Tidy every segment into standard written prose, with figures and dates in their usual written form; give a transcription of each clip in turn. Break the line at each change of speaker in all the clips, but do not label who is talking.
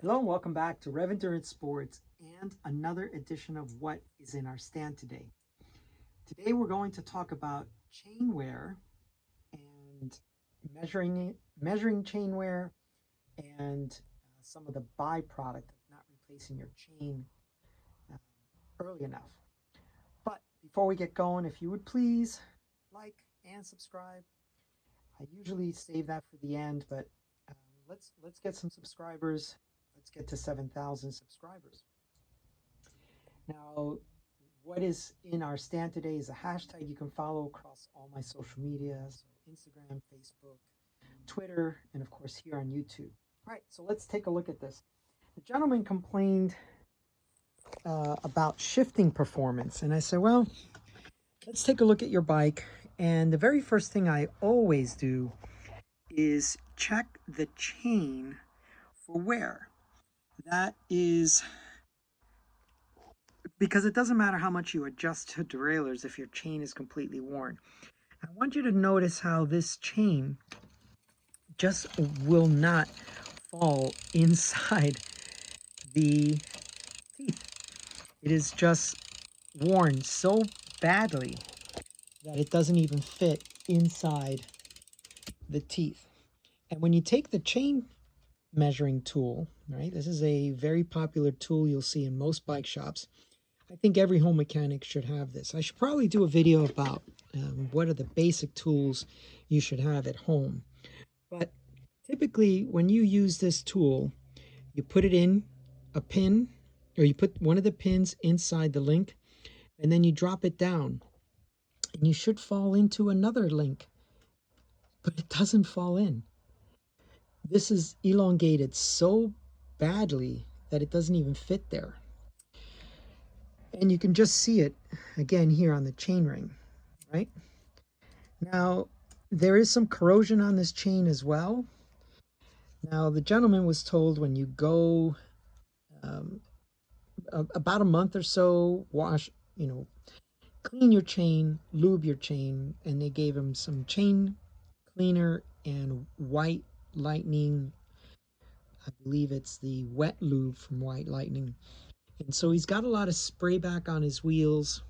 Hello and welcome back to Rev Endurance Sports and another edition of What is in Our Stand Today. Today we're going to talk about chain wear and measuring chain wear and some of the byproduct of not replacing your chain uh, early enough. But before we get going, if you would please like and subscribe. I usually save that for the end, but let's get some subscribers. Let's get to 7,000 subscribers. Now, what is in our stand today is a hashtag you can follow across all my social media, so Instagram, Facebook, Twitter, and of course here on YouTube. All right, so let's take a look at this. The gentleman complained about shifting performance, and I said, well, let's take a look at your bike. And the very first thing I always do is check the chain for wear. That is because it doesn't matter how much you adjust to derailleurs if your chain is completely worn. I want you to notice how this chain just will not fall inside the teeth. It is just worn so badly that it doesn't even fit inside the teeth. And when you take the chain measuring tool, right, this is a very popular tool you'll see in most bike shops. I think every home mechanic should have this. I should probably do a video about what are the basic tools you should have at home. But typically when you use this tool, you put it in a pin, or you put one of the pins inside the link, and then you drop it down. And you should fall into another link, but it doesn't fall in. This is elongated so badly that it doesn't even fit there. And you can just see it again here on the chain ring, right? Now, there is some corrosion on this chain as well. Now, the gentleman was told when you go about a month or so, wash, clean your chain, lube your chain, and they gave him some chain cleaner and White Lightning. I believe it's the wet lube from White Lightning. And so he's got a lot of spray back on his wheels,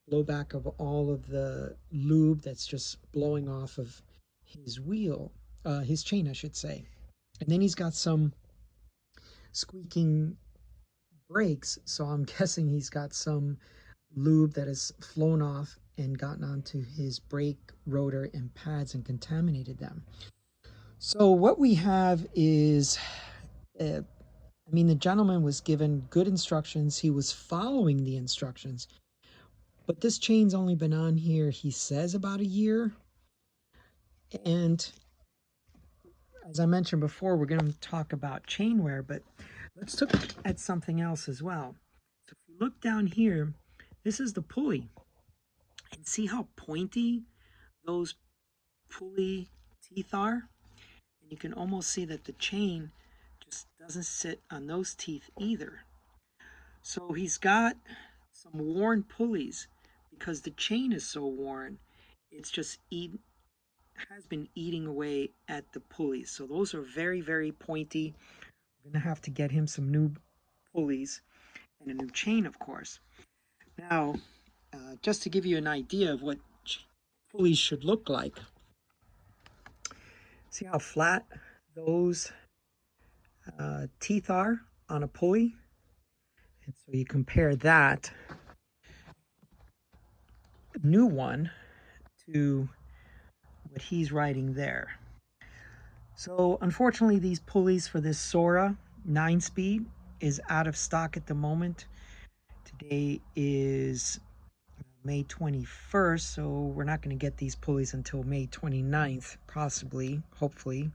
blowback of all of the lube that's just blowing off of his wheel, his chain, I should say. And then he's got some squeaking brakes, so I'm guessing he's got some lube that has flown off and gotten onto his brake rotor and pads and contaminated them. So what we have is, the gentleman was given good instructions. He was following the instructions, but this chain's only been on here, he says, about a year. And as I mentioned before, we're going to talk about chain wear, but let's look at something else as well. So if you look down here, this is the pulley. And see how pointy those pulley teeth are? And you can almost see that the chain just doesn't sit on those teeth either. So he's got some worn pulleys because the chain is so worn, it's just has been eating away at the pulleys. So those are very, very pointy. We're going to have to get him some new pulleys and a new chain, of course. Now, just to give you an idea of what pulleys should look like, see how flat those teeth are on a pulley? And so you compare that new one to what he's writing there. So unfortunately, these pulleys for this Sora 9-speed is out of stock at the moment. Today is May 21st, so we're not going to get these pulleys until May 29th, possibly, hopefully.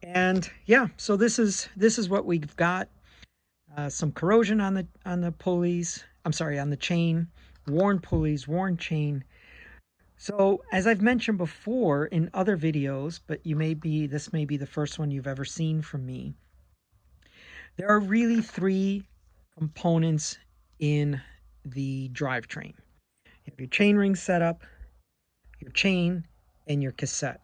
And yeah, so this is what we've got. Some corrosion on the pulleys. I'm sorry, on the chain. Worn pulleys, worn chain. So as I've mentioned before in other videos, but this may be the first one you've ever seen from me. There are really three components in the drivetrain. You have your chain ring setup, your chain, and your cassette.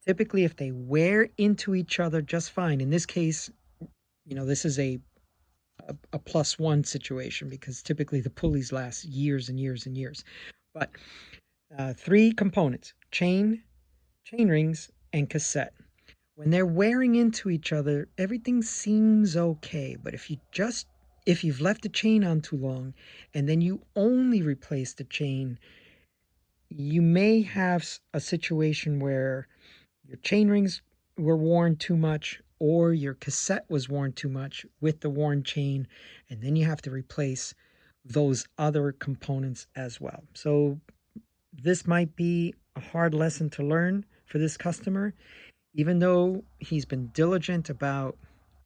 Typically, if they wear into each other just fine, in this case, this is a plus one situation because typically the pulleys last years and years and years. But three components: chain rings, and cassette. When they're wearing into each other, everything seems okay. But if you've left the chain on too long and then you only replace the chain, you may have a situation where your chain rings were worn too much or your cassette was worn too much with the worn chain, and then you have to replace those other components as well. So this might be a hard lesson to learn for this customer. Even though he's been diligent about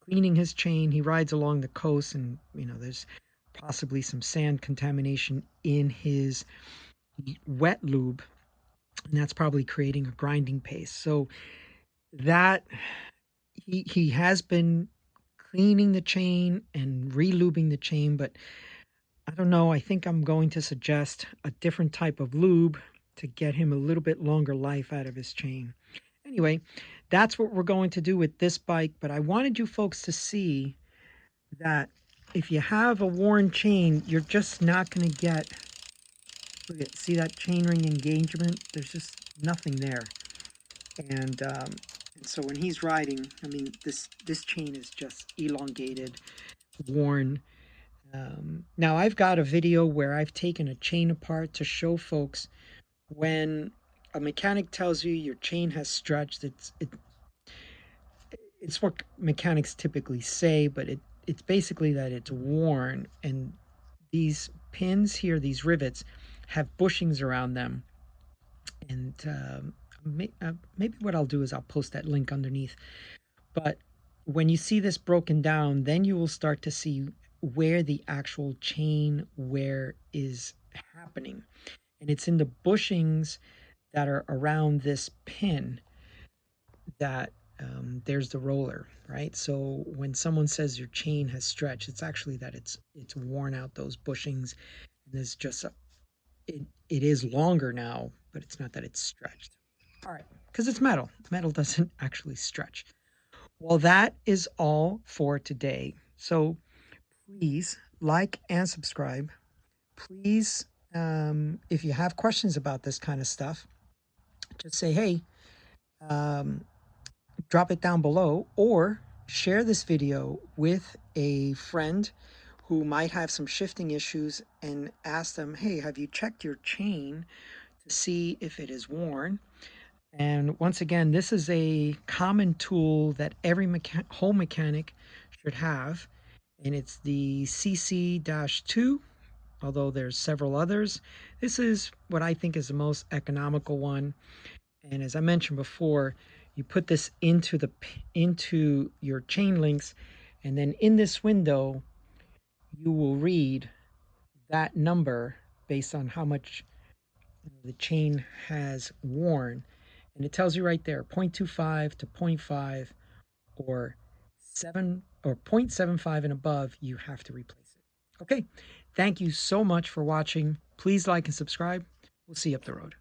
cleaning his chain, he rides along the coast, and there's possibly some sand contamination in his wet lube, and that's probably creating a grinding paste. So that he has been cleaning the chain and re-lubing the chain, but I don't know. I think I'm going to suggest a different type of lube to get him a little bit longer life out of his chain. Anyway, that's what we're going to do with this bike, but I wanted you folks to see that if you have a worn chain, you're just not going to get, see that chain ring engagement? There's just nothing there. And so when he's riding, I mean, this chain is just elongated, worn. Now I've got a video where I've taken a chain apart to show folks when a mechanic tells you your chain has stretched. It's what mechanics typically say, but it's basically that it's worn, and these pins here, these rivets, have bushings around them. And maybe what I'll do is I'll post that link underneath. But when you see this broken down, then you will start to see where the actual chain wear is happening. And it's in the bushings that are around this pin that there's the roller, right? So when someone says your chain has stretched, it's actually that it's worn out those bushings, and there's just it is longer now, but it's not that it's stretched. All right, because it's metal. Metal doesn't actually stretch. Well, that is all for today. So please like and subscribe. Please, if you have questions about this kind of stuff, just say, hey, um, drop it down below, or share this video with a friend who might have some shifting issues and ask them, hey, have you checked your chain to see if it is worn? And once again, this is a common tool that every home mechanic should have, and it's the CC-2, although there's several others. This is what I think is the most economical one. And as I mentioned before, you put this into your chain links, and then in this window, you will read that number based on how much the chain has worn. And it tells you right there 0.25 to zero point 0.5 or 7 or 0.75 and above, you have to replace it. Okay, thank you so much for watching. Please like and subscribe. We'll see you up the road.